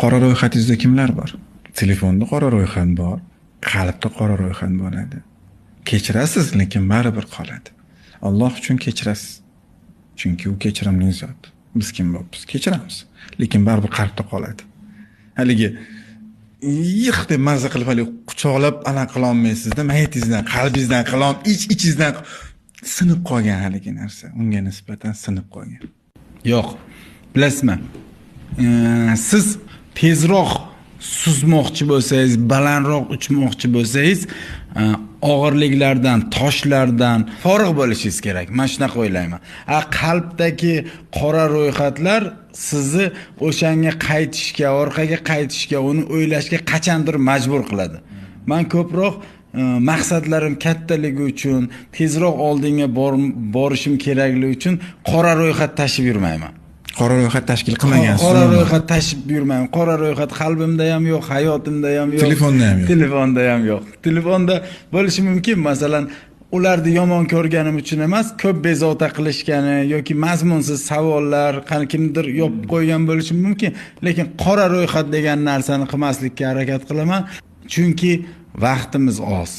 Qora ro'yxatingizda kimlar bor? Telefonda qora ro'yxat bor, qalbda qora ro'yxat bo'ladi. Kechirasiz, lekin baribir qoladi. Alloh uchun kechirasiz. Chunki u kechirimli zot. Biz kim bo'libmiz? Kechiramiz, lekin baribir qalbda qoladi. Haligi yiq deb mazza qilib hali quchoqlab ana qila olmaysizda, mayitingizdan, qalbingizdan qilom, ichingizdan sinib qolgan haligi narsa. Unga nisbatan sinib qolgan. Yo'q. Bilasizmi? Siz tezroq suzmoqchi bo'lsangiz, balandroq uchmoqchi bo'lsangiz, og'irliklardan, toshlardan forig' bo'lishingiz kerak. Men shunaqa o'ylayman. Qalbdagi qora ro'yxatlar sizni o'shanga qaytishga, orqaga qaytishga, uni o'ylashga qachondir majbur qiladi. Men ko'proq maqsadlarim kattaligi uchun, tezroq oldinga borishim kerakligi uchun qora ro'yxat tashib yurmayman. Qora ro'yxat tashkil qilmagansiz. Qora ro'yxat tashib yurmayman. Qora ro'yxat qalbimda ham yo'q, hayotimda ham yo'q. Telefonda ham yo'q. Telefonda ham yo'q. Telefonda bo'lishi mumkin, masalan, ularni yomon ko'rganim uchun emas, ko'p bezovta qilishgani yoki mazmunsiz savollar, qani kimdir yopib qo'ygan bo'lishi mumkin, lekin qora ro'yxat degan narsani qilmaslikka harakat qilaman, chunki vaqtimiz oz.